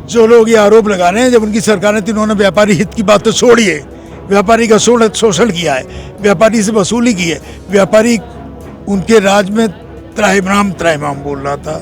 जो लोग ये आरोप लगा रहे हैं, जब उनकी सरकार ने, तो इन्होंने व्यापारी हित की बात तो छोड़िए, व्यापारी का शोषण किया है, व्यापारी से वसूली की है। व्यापारी उनके राज में त्राहिमाम बोल रहा था।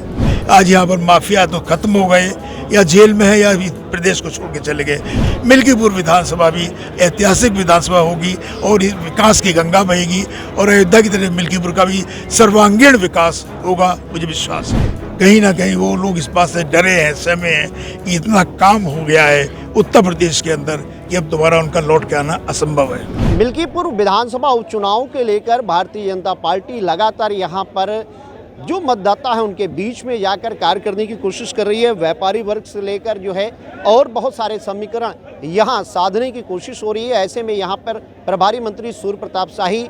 आज यहाँ पर माफिया तो खत्म हो गए, या जेल में है या प्रदेश को छोड़ के चले गए। मिल्कीपुर विधानसभा भी ऐतिहासिक विधानसभा होगी और विकास की गंगा बहेगी, और अयोध्या की तरह मिल्कीपुर का भी सर्वांगीण विकास होगा, मुझे विश्वास है। कहीं ना कहीं वो लोग इस बात से डरे हैं, सहमे हैं कि इतना काम हो गया है उत्तर प्रदेश के अंदर कि अब दोबारा उनका लौट के आना असंभव है। मिल्कीपुर विधानसभा उपचुनाव के लेकर भारतीय जनता पार्टी लगातार यहाँ पर जो मतदाता है उनके बीच में जाकर कार्य करने की कोशिश कर रही है। व्यापारी वर्ग से लेकर जो है और बहुत सारे समीकरण यहाँ साधने की कोशिश हो रही है। ऐसे में यहाँ पर प्रभारी मंत्री सूर्य प्रताप शाही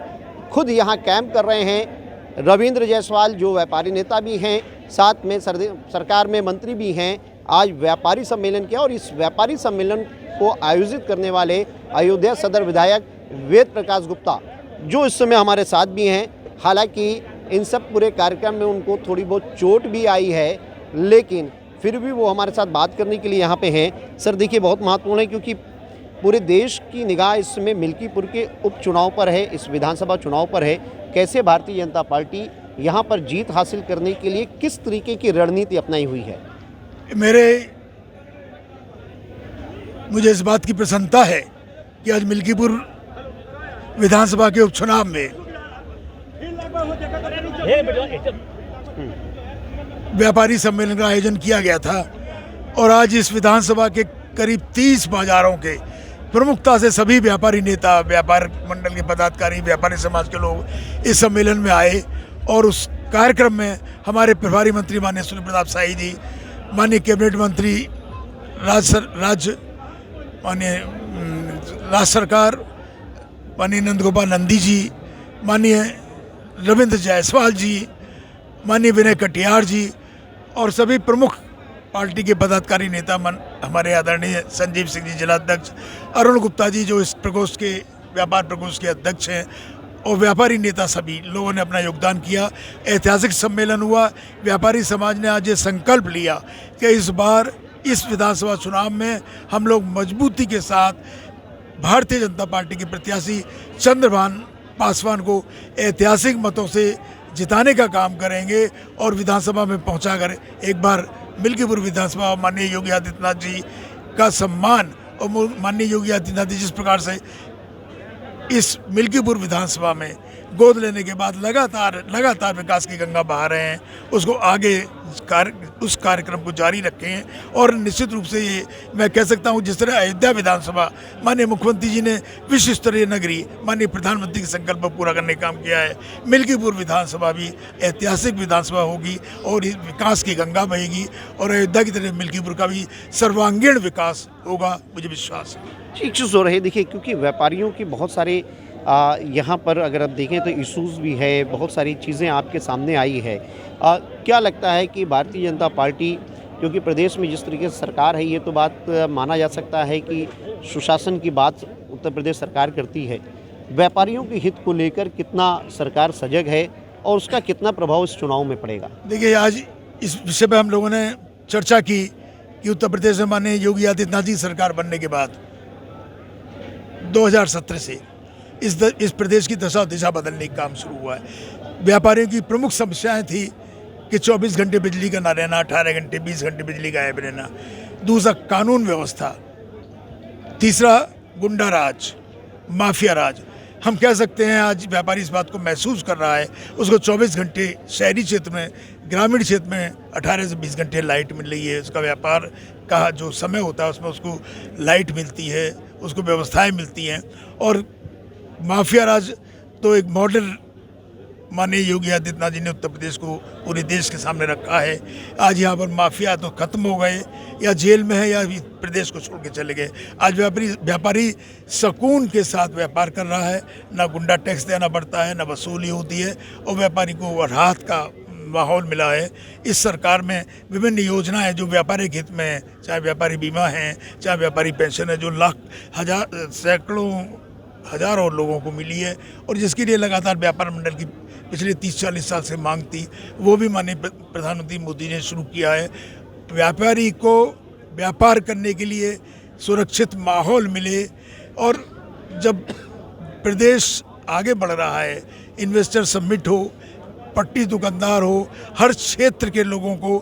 खुद यहाँ कैंप कर रहे हैं। रविंद्र जायसवाल जो व्यापारी नेता भी हैं, साथ में सरकार में मंत्री भी हैं, आज व्यापारी सम्मेलन किया। और इस व्यापारी सम्मेलन को आयोजित करने वाले अयोध्या सदर विधायक वेद प्रकाश गुप्ता जो इस समय हमारे साथ भी हैं। हालांकि इन सब पूरे कार्यक्रम में उनको थोड़ी बहुत चोट भी आई है, लेकिन फिर भी वो हमारे साथ बात करने के लिए यहाँ पे हैं। सर देखिए, बहुत महत्वपूर्ण है क्योंकि पूरे देश की निगाह इस समय मिल्कीपुर के उपचुनाव पर है, इस विधानसभा चुनाव पर है। कैसे भारतीय जनता पार्टी यहाँ पर जीत हासिल करने के लिए किस तरीके की रणनीति अपनाई हुई है? मुझे इस बात की प्रसन्नता है कि आज मिल्कीपुर विधानसभा के उपचुनाव में व्यापारी सम्मेलन का आयोजन किया गया था, और आज इस विधानसभा के करीब 30 बाजारों के प्रमुखता से सभी व्यापारी नेता, व्यापार मंडल के पदाधिकारी, व्यापारी समाज के लोग इस सम्मेलन में आए। और उस कार्यक्रम में हमारे प्रभारी मंत्री माननीय सूर्य प्रताप शाही जी, माननीय कैबिनेट मंत्री राज्य सरकार माननीय नंदगोपाल नंदी जी, माननीय रविंद्र जायसवाल जी, माननीय विनय कटियार जी और सभी प्रमुख पार्टी के पदाधिकारी नेता हमारे आदरणीय संजीव सिंह जी जिलाध्यक्ष, अरुण गुप्ता जी जो इस प्रकोष्ठ के व्यापार प्रकोष्ठ के अध्यक्ष हैं, और व्यापारी नेता सभी लोगों ने अपना योगदान किया। ऐतिहासिक सम्मेलन हुआ। व्यापारी समाज ने आज ये संकल्प लिया कि इस बार इस विधानसभा चुनाव में हम लोग मजबूती के साथ भारतीय जनता पार्टी के प्रत्याशी चंद्रभान पासवान को ऐतिहासिक मतों से जिताने का काम करेंगे, और विधानसभा में पहुंचाकर एक बार मिल्कीपुर विधानसभा माननीय योगी आदित्यनाथ जी का सम्मान, और माननीय योगी आदित्यनाथ जी जिस प्रकार से इस मिल्कीपुर विधानसभा में गोद लेने के बाद लगातार विकास की गंगा बहा रहे हैं, उसको आगे उस कार्यक्रम को जारी रखें। और निश्चित रूप से ये मैं कह सकता हूँ, जिस तरह अयोध्या विधानसभा माननीय मुख्यमंत्री जी ने विश्व स्तरीय नगरी माननीय प्रधानमंत्री के संकल्प को पूरा करने का काम किया है, मिल्कीपुर विधानसभा भी ऐतिहासिक विधानसभा होगी और विकास की गंगा बहेगी, और अयोध्या की तरह मिल्कीपुर का भी सर्वांगीण विकास होगा, मुझे विश्वास है। ठीक हो रही है। देखिए, क्योंकि व्यापारियों की बहुत सारे यहाँ पर अगर आप देखें तो इश्यूज़ भी है, बहुत सारी चीज़ें आपके सामने आई है। क्या लगता है कि भारतीय जनता पार्टी, क्योंकि प्रदेश में जिस तरीके से सरकार है, ये तो बात माना जा सकता है कि सुशासन की बात उत्तर प्रदेश सरकार करती है, व्यापारियों के हित को लेकर कितना सरकार सजग है और उसका कितना प्रभाव इस चुनाव में पड़ेगा? देखिए, आज इस विषय पर हम लोगों ने चर्चा की कि उत्तर प्रदेश में माननीय योगी आदित्यनाथ जी सरकार बनने के बाद 2017 से इस प्रदेश की दशा दिशा बदलने का काम शुरू हुआ है। व्यापारियों की प्रमुख समस्याएं थी कि 24 घंटे बिजली का ना रहना, 18 घंटे 20 घंटे बिजली गायब रहना, दूसरा कानून व्यवस्था, तीसरा गुंडा राज, माफिया राज। हम कह सकते हैं आज व्यापारी इस बात को महसूस कर रहा है। उसको 24 घंटे शहरी क्षेत्र में, ग्रामीण क्षेत्र में 18 से 20 घंटे लाइट मिल रही है। उसका व्यापार का जो समय होता है उसमें उसको लाइट मिलती है, उसको व्यवस्थाएं मिलती हैं। और माफिया राज तो एक मॉडल माननीय योगी आदित्यनाथ जी ने उत्तर प्रदेश को पूरे देश के सामने रखा है। आज यहाँ पर माफिया तो खत्म हो गए, या जेल में है या प्रदेश को छोड़ के चले गए। आज व्यापारी सुकून के साथ व्यापार कर रहा है, ना गुंडा टैक्स देना पड़ता है, ना वसूली होती है, और व्यापारी को राहत का माहौल मिला है। इस सरकार में विभिन्न योजनाएं जो व्यापारिक हित में है, चाहे व्यापारी बीमा है, चाहे व्यापारी पेंशन है, जो सैकड़ों हजारों लोगों को मिली है, और जिसके लिए लगातार व्यापार मंडल की पिछले 30-40 साल से मांग थी, वो भी माननीय प्रधानमंत्री मोदी ने शुरू किया है। व्यापारी को व्यापार करने के लिए सुरक्षित माहौल मिले, और जब प्रदेश आगे बढ़ रहा है, इन्वेस्टर समिट हो, पट्टी दुकानदार हो, हर क्षेत्र के लोगों को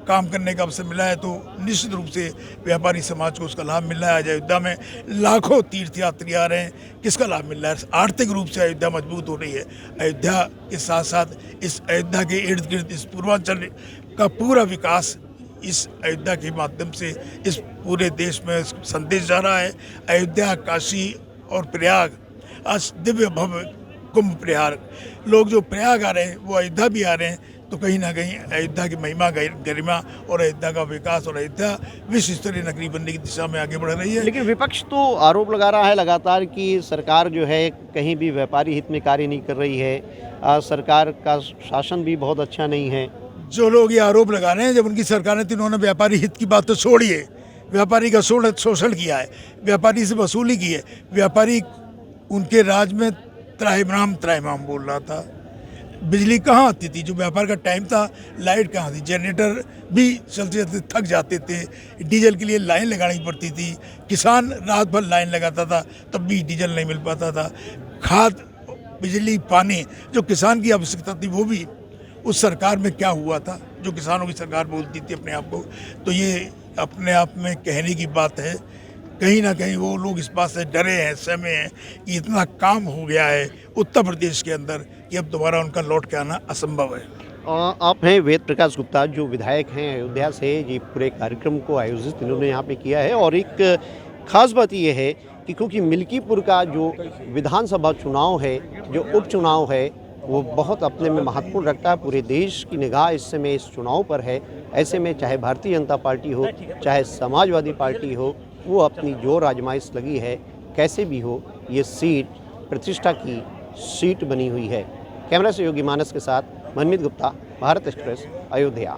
काम करने का अवसर मिला है, तो निश्चित रूप से व्यापारी समाज को उसका लाभ मिल रहा है। आज अयोध्या में लाखों तीर्थयात्री आ रहे हैं, किसका लाभ मिल रहा है? आर्थिक रूप से अयोध्या मजबूत हो रही है। अयोध्या के साथ साथ इस अयोध्या के इर्द गिर्द इस पूर्वांचल का पूरा विकास इस अयोध्या के माध्यम से इस पूरे देश में संदेश जा रहा है। अयोध्या, काशी और प्रयाग, आज दिव्य भव्य कुंभ प्रयाग, लोग जो प्रयाग आ रहे हैं वो अयोध्या भी आ रहे हैं, तो कहीं ना कहीं अयोध्या की महिमा, गरिमा और अयोध्या का विकास और अयोध्या विश्व स्तरीय नगरी बनने की दिशा में आगे बढ़ रही है। लेकिन विपक्ष तो आरोप लगा रहा है लगातार कि सरकार जो है कहीं भी व्यापारी हित में कार्य नहीं कर रही है, सरकार का शासन भी बहुत अच्छा नहीं है। जो लोग ये आरोप लगा रहे हैं, जब उनकी सरकार ने, तो इन्होंने व्यापारी हित की बात तो छोड़िए, व्यापारी का शोषण किया है, व्यापारी से वसूली की है। व्यापारी उनके राज में त्राहिमाम बोल रहा था। बिजली कहाँ आती थी? जो व्यापार का टाइम था, लाइट कहाँ थी? जनरेटर भी चलते चलते थक जाते थे, डीजल के लिए लाइन लगानी पड़ती थी, किसान रात भर लाइन लगाता था, तब भी डीजल नहीं मिल पाता था। खाद, बिजली, पानी, जो किसान की आवश्यकता थी, वो भी उस सरकार में क्या हुआ था, जो किसानों की सरकार बोलती थी अपने आप को। तो ये अपने आप में कहने की बात है। कहीं ना कहीं वो लोग इस बात से डरे हैं, सहमे हैं कि इतना काम हो गया है उत्तर प्रदेश के अंदर कि अब दोबारा उनका लौट के आना असंभव है। आप हैं वेद प्रकाश गुप्ता, जो विधायक हैं अयोध्या से। ये पूरे कार्यक्रम को आयोजित इन्होंने यहाँ पे किया है, और एक खास बात ये है कि क्योंकि मिल्कीपुर का जो विधानसभा चुनाव है, जो उपचुनाव है, वो बहुत अपने में महत्वपूर्ण रखता है। पूरे देश की निगाह इस समय इस चुनाव पर है। ऐसे में चाहे भारतीय जनता पार्टी हो, चाहे समाजवादी पार्टी हो, वो अपनी जोर आजमाइश लगी है। कैसे भी हो, ये सीट प्रतिष्ठा की सीट बनी हुई है। कैमरा सहयोगी मानस के साथ मनमीत गुप्ता, भारत एक्सप्रेस, अयोध्या।